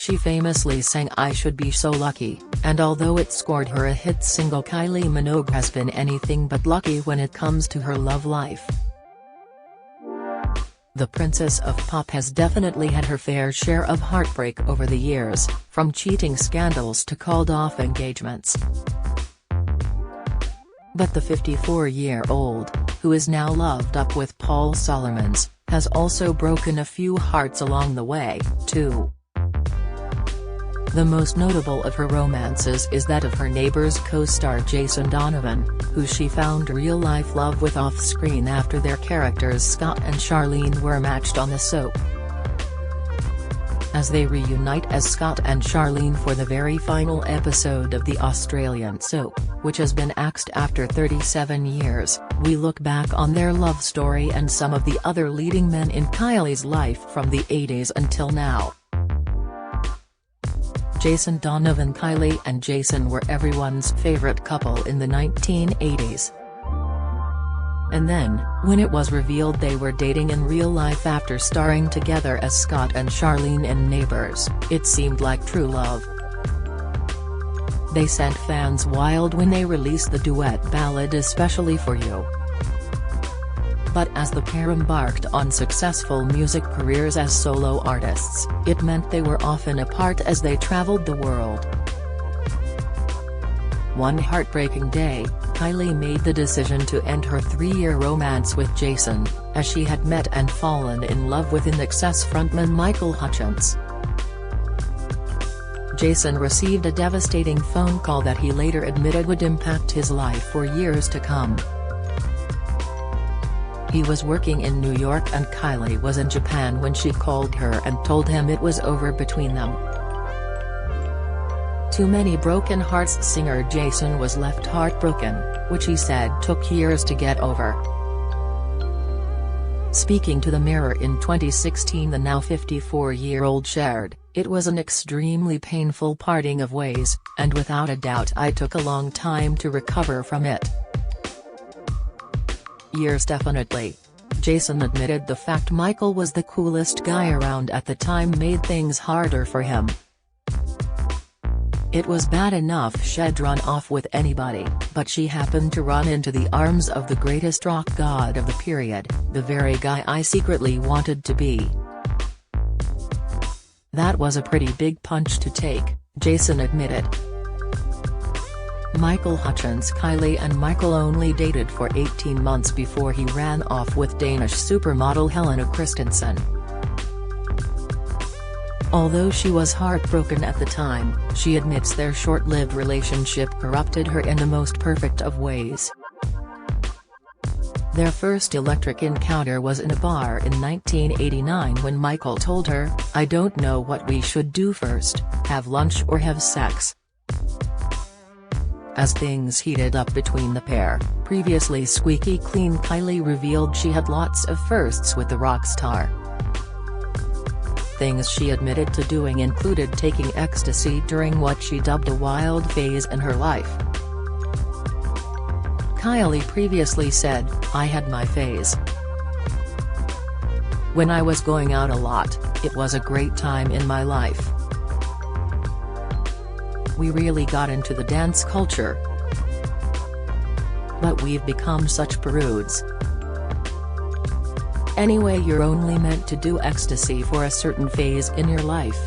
She famously sang "I Should Be So Lucky," and although it scored her a hit single, Kylie Minogue has been anything but lucky when it comes to her love life. The Princess of Pop has definitely had her fair share of heartbreak over the years, from cheating scandals to called-off engagements. But the 54-year-old, who is now loved up with Paul Solomons, has also broken a few hearts along the way, too. The most notable of her romances is that of her Neighbours co-star Jason Donovan, who she found real-life love with off-screen after their characters Scott and Charlene were matched on the soap. As they reunite as Scott and Charlene for the very final episode of the Australian soap, which has been axed after 37 years, we look back on their love story and some of the other leading men in Kylie's life from the 80s until now. Jason Donovan. Kylie and Jason were everyone's favorite couple in the 1980s. And then, when it was revealed they were dating in real life after starring together as Scott and Charlene in Neighbours, it seemed like true love. They sent fans wild when they released the duet ballad "Especially for You." But as the pair embarked on successful music careers as solo artists, it meant they were often apart as they traveled the world. One heartbreaking day, Kylie made the decision to end her 3-year romance with Jason, as she had met and fallen in love with INXS frontman Michael Hutchence. Jason received a devastating phone call that he later admitted would impact his life for years to come. He was working in New York and Kylie was in Japan when she called her and told him it was over between them. Too Many Broken Hearts singer Jason was left heartbroken, which he said took years to get over. Speaking to the Mirror in 2016, the now 54-year-old shared, "It was an extremely painful parting of ways, and without a doubt I took a long time to recover from it." Years definitely. Jason admitted the fact Michael was the coolest guy around at the time made things harder for him. "It was bad enough she'd run off with anybody, but she happened to run into the arms of the greatest rock god of the period, the very guy I secretly wanted to be. That was a pretty big punch to take," Jason admitted. Michael Hutchence. Kylie and Michael only dated for 18 months before he ran off with Danish supermodel Helena Christensen. Although she was heartbroken at the time, she admits their short-lived relationship corrupted her in the most perfect of ways. Their first electric encounter was in a bar in 1989 when Michael told her, "I don't know what we should do first, have lunch or have sex." As things heated up between the pair, previously squeaky clean Kylie revealed she had lots of firsts with the rock star. Things she admitted to doing included taking ecstasy during what she dubbed a wild phase in her life. Kylie previously said, "I had my phase. When I was going out a lot, it was a great time in my life. We really got into the dance culture. But we've become such prudes. Anyway, you're only meant to do ecstasy for a certain phase in your life."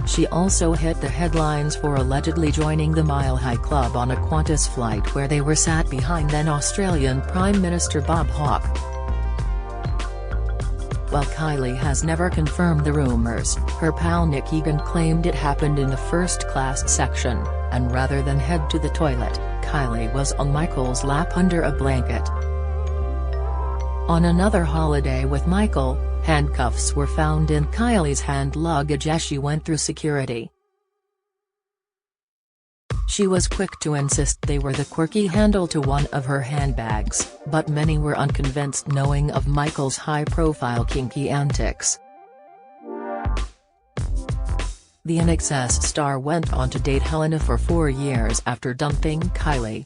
She also hit the headlines for allegedly joining the Mile High Club on a Qantas flight where they were sat behind then Australian Prime Minister Bob Hawke. While Kylie has never confirmed the rumours, her pal Nick Egan claimed it happened in the first-class section, and rather than head to the toilet, Kylie was on Michael's lap under a blanket. On another holiday with Michael, handcuffs were found in Kylie's hand luggage as she went through security. She was quick to insist they were the quirky handle to one of her handbags, but many were unconvinced knowing of Michael's high-profile kinky antics. The INXS star went on to date Helena for 4 years after dumping Kylie.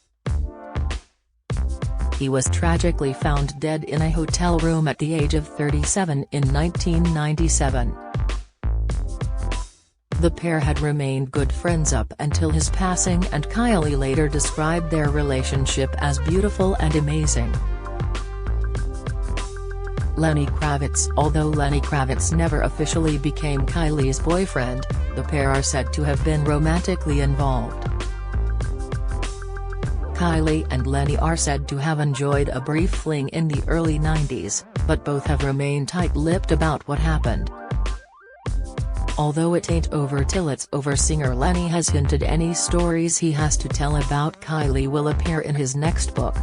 He was tragically found dead in a hotel room at the age of 37 in 1997. The pair had remained good friends up until his passing, and Kylie later described their relationship as beautiful and amazing. Lenny Kravitz. Although Lenny Kravitz never officially became Kylie's boyfriend, the pair are said to have been romantically involved. Kylie and Lenny are said to have enjoyed a brief fling in the early 90s, but both have remained tight-lipped about what happened. Although it ain't over till it's over, singer Lenny has hinted any stories he has to tell about Kylie will appear in his next book.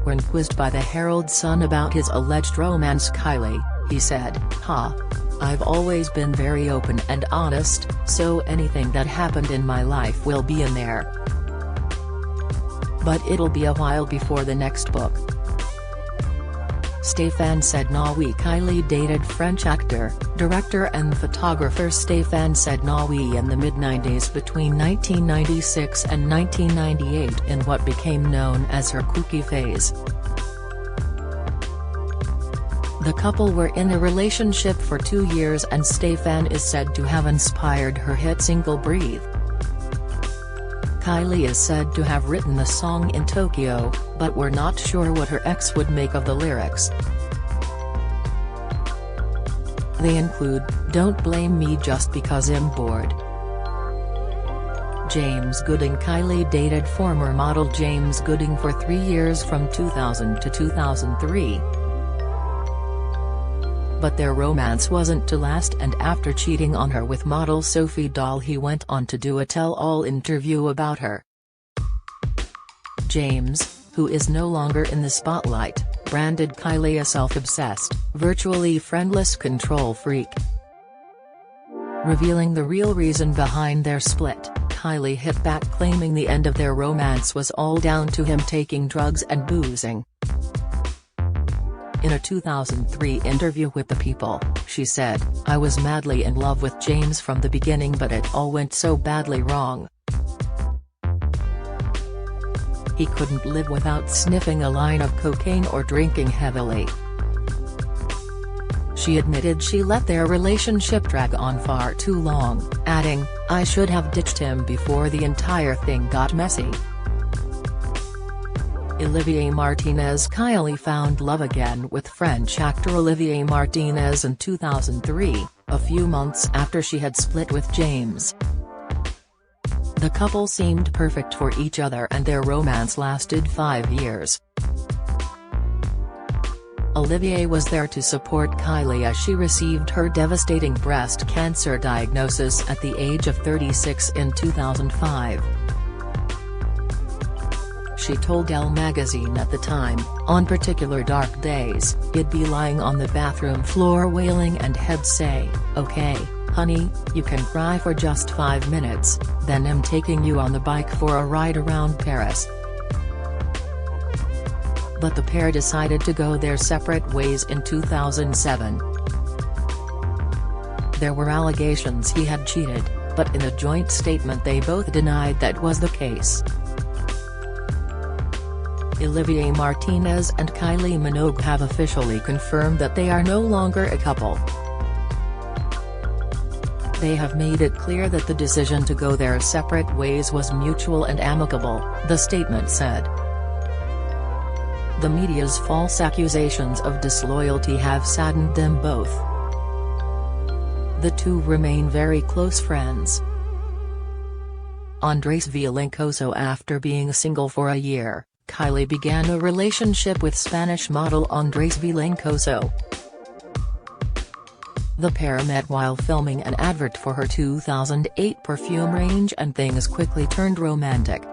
When quizzed by the Herald Sun about his alleged romance Kylie, he said, I've always been very open and honest, so anything that happened in my life will be in there. But it'll be a while before the next book. Stéphane Sednaoui. Kylie dated French actor, director and photographer Stéphane Sednaoui in the mid-90s between 1996 and 1998 in what became known as her kooky phase. The couple were in a relationship for 2 years, and Stéphane is said to have inspired her hit single Breathe. Kylie is said to have written the song in Tokyo, but we're not sure what her ex would make of the lyrics. They include, "Don't blame me just because I'm bored." James Gooding. Kylie dated former model James Gooding for 3 years from 2000 to 2003. But their romance wasn't to last, and after cheating on her with model Sophie Dahl, he went on to do a tell-all interview about her. James, who is no longer in the spotlight, branded Kylie a self-obsessed, virtually friendless control freak. Revealing the real reason behind their split, Kylie hit back, claiming the end of their romance was all down to him taking drugs and boozing. In a 2003 interview with The People, she said, "I was madly in love with James from the beginning, but it all went so badly wrong. He couldn't live without sniffing a line of cocaine or drinking heavily." She admitted she let their relationship drag on far too long, adding, "I should have ditched him before the entire thing got messy." Olivier Martinez. Kylie found love again with French actor Olivier Martinez in 2003, a few months after she had split with James. The couple seemed perfect for each other, and their romance lasted 5 years. Olivier was there to support Kylie as she received her devastating breast cancer diagnosis at the age of 36 in 2005. She told Elle magazine at the time, "On particular dark days, I'd be lying on the bathroom floor wailing and he'd say, 'Okay, honey, you can cry for just 5 minutes, then I'm taking you on the bike for a ride around Paris.'" But the pair decided to go their separate ways in 2007. There were allegations he had cheated, but in a joint statement they both denied that was the case. Olivier Martinez and Kylie Minogue have officially confirmed that they are no longer a couple. They have made it clear that the decision to go their separate ways was mutual and amicable, the statement said. The media's false accusations of disloyalty have saddened them both. The two remain very close friends. Andrés Vilencoso. After being single for a year, Kylie began a relationship with Spanish model Andrés Vilencoso. The pair met while filming an advert for her 2008 perfume range, and things quickly turned romantic.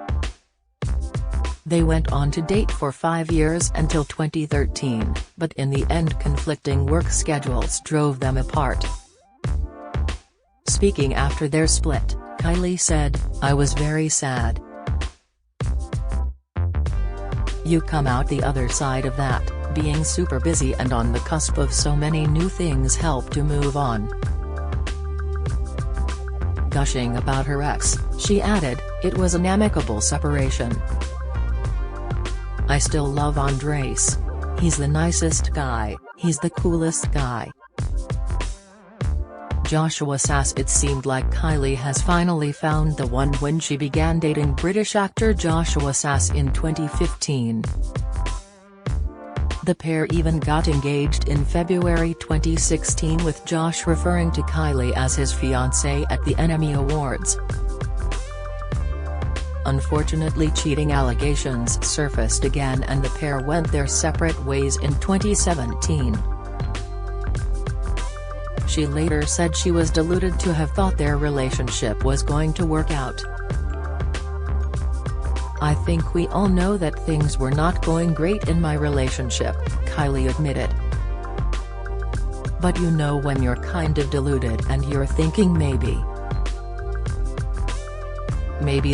They went on to date for 5 years until 2013, but in the end conflicting work schedules drove them apart. Speaking after their split, Kylie said, "I was very sad. You come out the other side of that, being super busy and on the cusp of so many new things help to move on." Gushing about her ex, she added, "It was an amicable separation. I still love Andrés. He's the nicest guy, he's the coolest guy." Joshua says it seemed like Kylie has finally found the one when she began dating British actor Joshua Sass in 2015. The pair even got engaged in February 2016, with Josh referring to Kylie as his fiancée at the Emmy Awards. Unfortunately, cheating allegations surfaced again and the pair went their separate ways in 2017. She later said she was deluded to have thought their relationship was going to work out. "I think we all know that things were not going great in my relationship," Kylie admitted. "But you know when you're kind of deluded and you're thinking maybe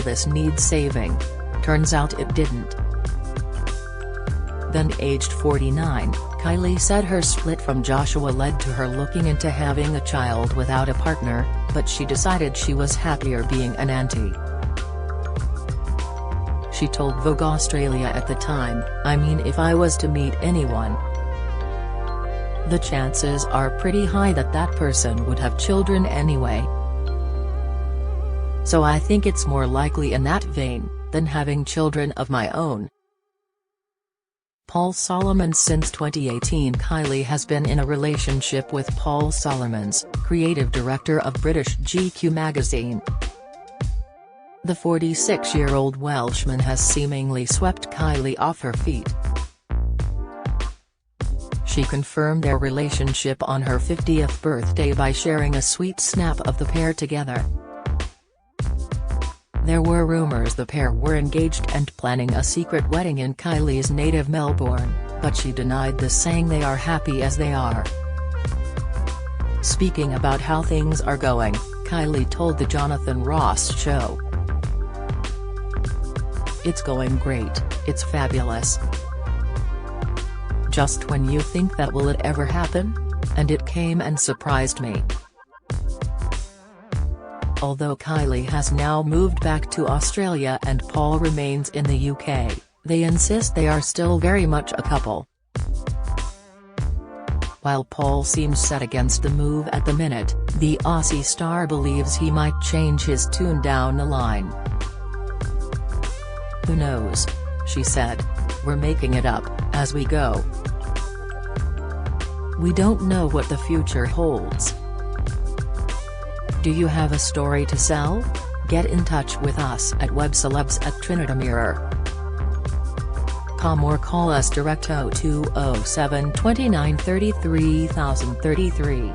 this needs saving. Turns out it didn't." Then aged 49, Kylie said her split from Joshua led to her looking into having a child without a partner, but she decided she was happier being an auntie. She told Vogue Australia at the time, "I mean, if I was to meet anyone, the chances are pretty high that that person would have children anyway. So I think it's more likely in that vein, than having children of my own." Paul Solomons. Since 2018, Kylie has been in a relationship with Paul Solomons, creative director of British GQ magazine. The 46-year-old Welshman has seemingly swept Kylie off her feet. She confirmed their relationship on her 50th birthday by sharing a sweet snap of the pair together. There were rumours the pair were engaged and planning a secret wedding in Kylie's native Melbourne, but she denied this, saying they are happy as they are. Speaking about how things are going, Kylie told The Jonathan Ross Show, "It's going great, it's fabulous. Just when you think that will it ever happen? And it came and surprised me." Although Kylie has now moved back to Australia and Paul remains in the UK, they insist they are still very much a couple. While Paul seems set against the move at the minute, the Aussie star believes he might change his tune down the line. "Who knows?" she said. "We're making it up, as we go. We don't know what the future holds. Do you have a story to sell? Get in touch with us at webcelebs@trinitymirror.com or call us direct 0207 29 33 033.